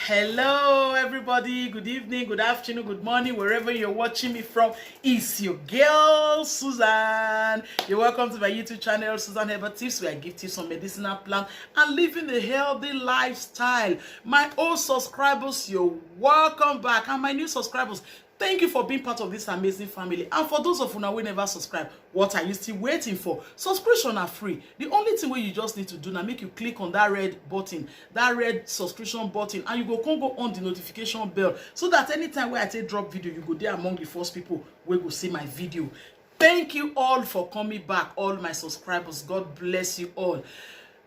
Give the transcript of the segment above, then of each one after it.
Hello everybody, good evening, good afternoon, good morning, wherever you're watching me from. It's your girl Susan. You're welcome to my YouTube channel, Susan Herbal Tips, where I give tips on medicinal plant and living a healthy lifestyle. My old subscribers, you're welcome back, and my new subscribers, thank you for being part of this amazing family. And for those of you who never subscribe, what are you still waiting for? Subscription are free. The only thing you just need to do now, make you click on that red button, that red subscription button, and you go on the notification bell, so that anytime where I take drop video, you go there among the first people where go see my video. Thank you all for coming back, all my subscribers. God bless you all.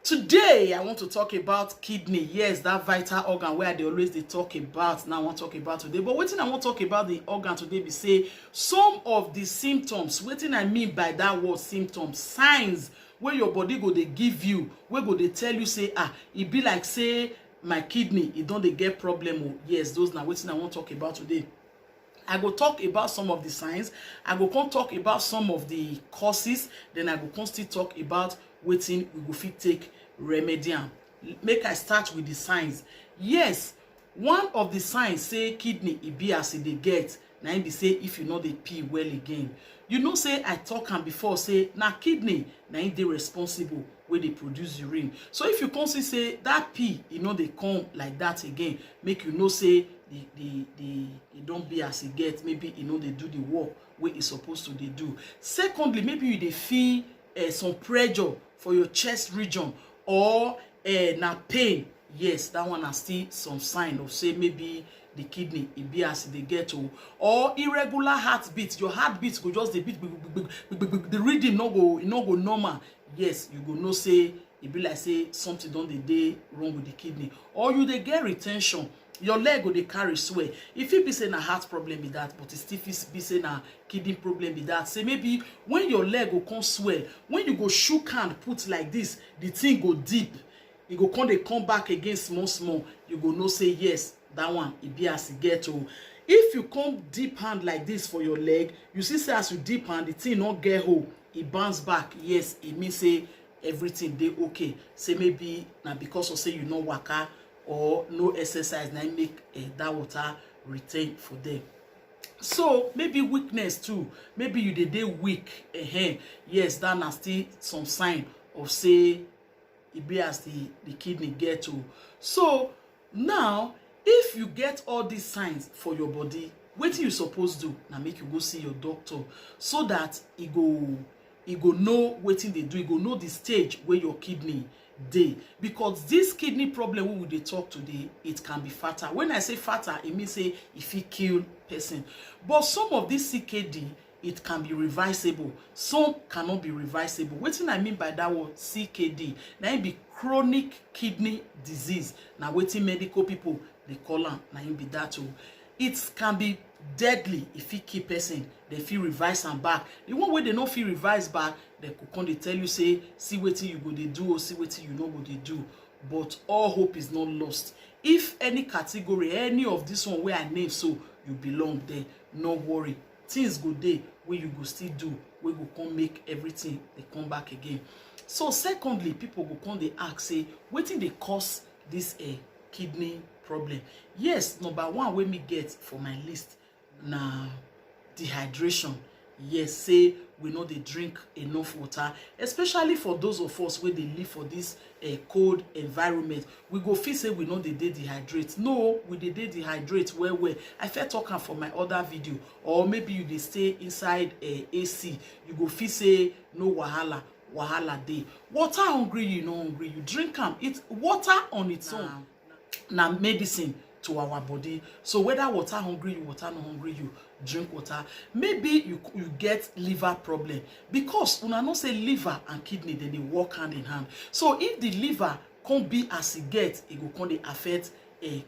Today, I want to talk about kidney. Yes, that vital organ where they always talk about. Now I want to talk about today. But what I want to talk about the organ today be say some of the symptoms. What I mean by that word symptoms, signs where your body go they give you, where go they tell you say, it be like say my kidney, it don't they get problem. Oh, yes, those now what I want to talk about today. I go talk about some of the signs. I go come talk about some of the causes. Then I go come still talk about wetin we go fit take remedy am. Make I start with the signs. Yes, one of the signs say kidney e be as e dey get. Na im be say if you no dey pee well again. You know say I talk am before say na kidney na im dey responsible wey dey produce urine. So if you come see say that pee e no dey come like that again, make you know say e don't be as e get. Maybe e no dey do the work wey e supposed to dey do. Secondly, maybe you dey feel some pressure for your chest region, or na pain. Yes, that one has still some sign of say maybe the kidney e be as they get to, or irregular heartbeat. Your heartbeat go just the beat, the rhythm no go normal. Yes, you go know say e be like say something don dey wrong with the kidney, or you dey get retention. Your leg go dey carry swell. If it be say na heart problem be that, but it still be say na kidney problem be that. Say maybe when your leg go come swell, when you go shook hand put like this, the thing go deep. E go come back again small. You go know say yes, that one e be as e get to. If you come deep hand like this for your leg, you see say as you deep hand, the thing not get hole, e bounce back. Yes, it means say everything dey okay. Say maybe na because of say you no waka or no exercise, na make that water retain for them. So maybe weakness too. Maybe you dey weak. Yes, that na still some sign of say it be as the kidney get to. So now, if you get all these signs for your body, what you supposed to do? Now make you go see your doctor, so that he go know wetin they do. He go know the stage where your kidney dey, because this kidney problem we dey talk today, it can be fatal. When I say fatal, it means say if it kill person. But some of this CKD, it can be reversible. Some cannot be reversible. Wetin I mean by that word CKD, na it be chronic kidney disease. Now wetin medical people they call am, na it be that too. It can be deadly if it kill person. They feel reverse and back. The one way they no feel reverse back, they could come, they tell you say, see what you go they do, or see what you know what they do. But all hope is not lost. If any category, any of this one where I name, so you belong there, no worry. Things go there where you go still do, where go come make everything they come back again. So secondly, people go come they ask say, what did they cause this kidney problem? Yes, number one wey me get for my list na dehydration. Yes, say we know they drink enough water, especially for those of us where they live for this cold environment. We go feel say we know they dehydrate. No, we dey dehydrate well. I felt talking for my other video, or maybe you dey stay inside AC. You go feel say no wahala dey. Water hungry, you no hungry, you drink am. It's water on its own. Now medicine to our body. So whether water hungry you, water not hungry you, drink water. Maybe you get liver problem, because una know say liver and kidney they work hand in hand. So if the liver can't be as it get, it go come dey affect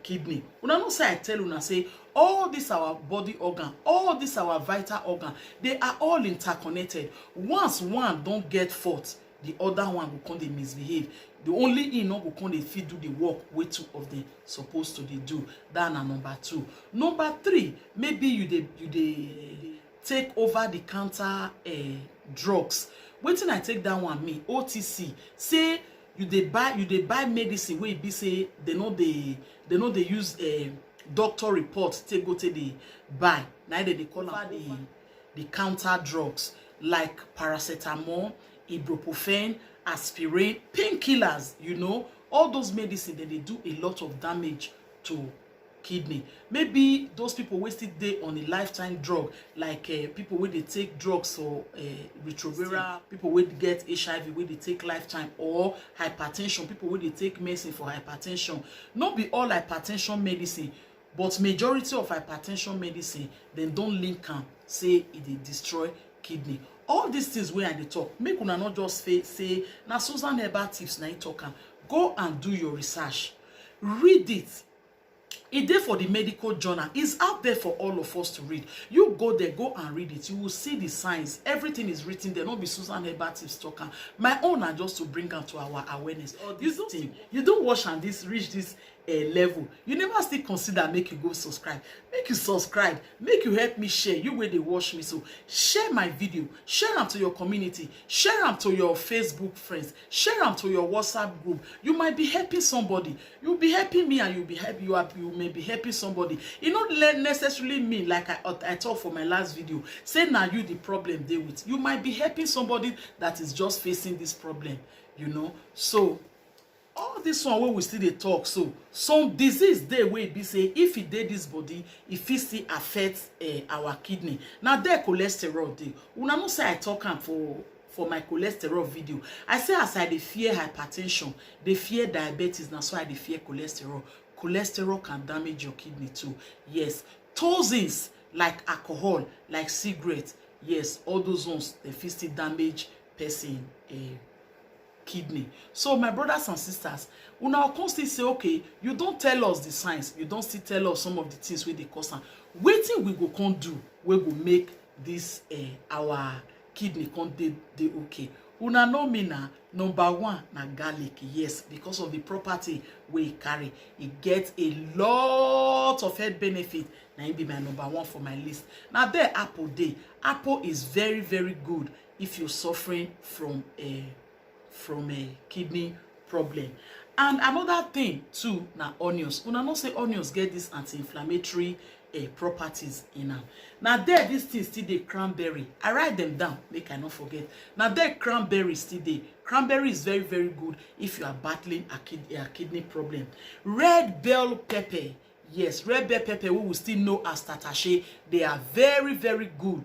kidney. Una know say I tell una say all this our body organ, all this our vital organ, they are all interconnected. Once one don't get fault, the other one will come dey misbehave. The only no go come dey fit do the work wey two of them supposed to do. That na number two. Number three, maybe you dey take over the counter drugs. Wetin I take that one mean? OTC. Say you dey buy medicine wey be say they no dey use doctor report take go take dey buy. Na they call am the counter drugs like paracetamol, ibuprofen, aspirin, painkillers. You know, all those medicine they do a lot of damage to kidney. Maybe those people wey still dey on a lifetime drug, like people wey dey take drugs for retroviral, people wey get HIV wey dey take lifetime, or hypertension, people wey dey take medicine for hypertension. No be all hypertension medicine, but majority of hypertension medicine dem don link am say e dey destroy kidney. All these things wey I dey talk, make una not just say na Susan Herbal Tips na e talk am. Go and do your research, read it. It's there for the medical journal. It's out there for all of us to read. You go there, go and read it. You will see the signs. Everything is written there. Not be Susan Herbal Tips talking. My own are just to bring out to our awareness. You don't watch and reach this level. You never still consider make you go subscribe. Make you subscribe. Make you help me share. You where they watch me. So share my video. Share them to your community. Share them to your Facebook friends. Share them to your WhatsApp group. You might be helping somebody. You'll be helping me, and you'll be happy. You may be helping somebody. It not necessarily mean like I talked for my last video. Say now you the problem they with. You might be helping somebody that is just facing this problem. You know. So all this one where we still dey talk, so some disease dey wey be say if e dey this body, e fit still affect our kidney. Now there cholesterol dey. Una know say I talk am for my cholesterol video. I say as I dey fear hypertension, dey fear diabetes, na so I dey fear cholesterol. Cholesterol can damage your kidney too. Yes, toxins like alcohol, like cigarette, yes, all those ones they fit still damage person kidney. So my brothers and sisters, una come still say, okay, you don't tell us the signs, you don't still tell us some of the things wey dey cause am. Wetin we go come do we go make this our kidney come dey okay? Una know me na number one na garlic. Yes, because of the property wey e carry, e get a lot of health benefit. Na it be my number one for my list. Now there apple dey. Apple is very, very good if you're suffering from a kidney problem. And another thing too na onions. Una know say onions get this anti-inflammatory properties in them. Now there this thing still dey cranberry. I write them down make I not forget. Now there cranberry still dey. Cranberry is very, very good if you are battling a kidney problem. Red bell pepper. Yes, red bell pepper we will still know as tatache. They are very, very good.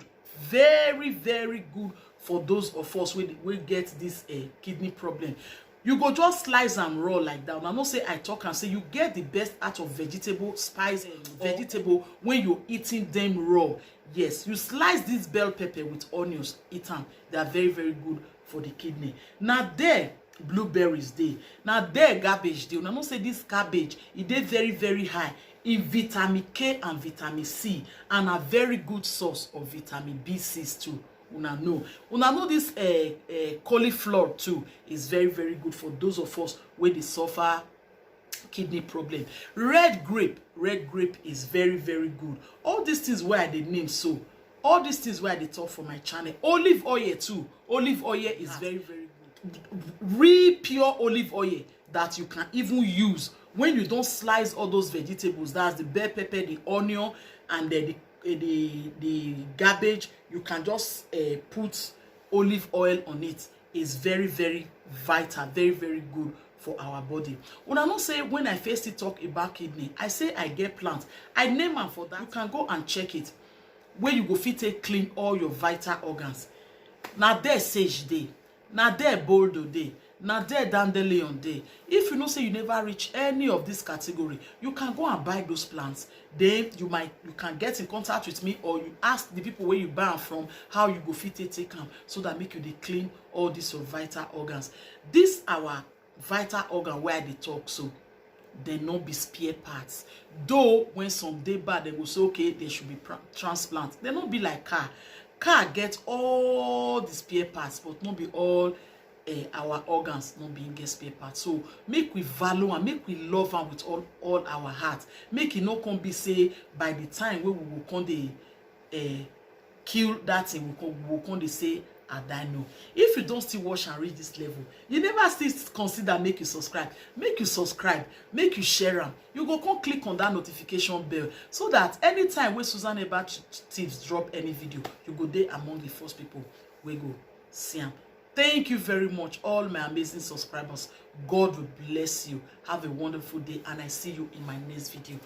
Very, very good for those of us who get this kidney problem. You go just slice and raw like that. I know say I talk and say you get the best out of vegetable, spice, vegetable when you're eating them raw. Yes, you slice this bell pepper with onions, eat them. They are very, very good for the kidney. Now there, blueberries dey. Now there, cabbage dey. I know say this cabbage, it dey very, very high in vitamin K and vitamin C, and a very good source of vitamin B6 too. Una know this cauliflower too is very, very good for those of us where they suffer kidney problem. Red grape is very, very good. All these things where I dey name, so all these things where I dey talk for my channel. Olive oil too. Olive oil is very, very good. Real pure olive oil that you can even use when you don't slice all those vegetables. That's the bell pepper, the onion, and the garbage. You can just put olive oil on it. It's very, very vital, very, very good for our body. When I not say when I first talk about kidney, I say I get plants. I name them for that. You can go and check it. Where you go fit take clean all your vital organs. Now there sage day. Now there boldo day. Now there dandelion day. If you know say you never reach any of this category, you can go and buy those plants. Then you can get in contact with me, or you ask the people where you buy them from how you go fit take them, so that make you they clean all these your vital organs. This our vital organ where they talk, so they not be spare parts. Though when some day bad, they will say okay, they should be transplant. They not be like car. Car get all the spare parts, but not be all our organs not being get spare parts. So make we value and make we love them with all our heart. Make it not come be say by the time we will come kill that thing, we will come they say and I know. If you don't still watch and reach this level, you never still consider make you subscribe. Make you subscribe, make you share am. You go come click on that notification bell so that anytime when Susan Ebert Tips drop any video, you go there among the first people we go see am. Thank you very much, all my amazing subscribers. God will bless you. Have a wonderful day, and I see you in my next video.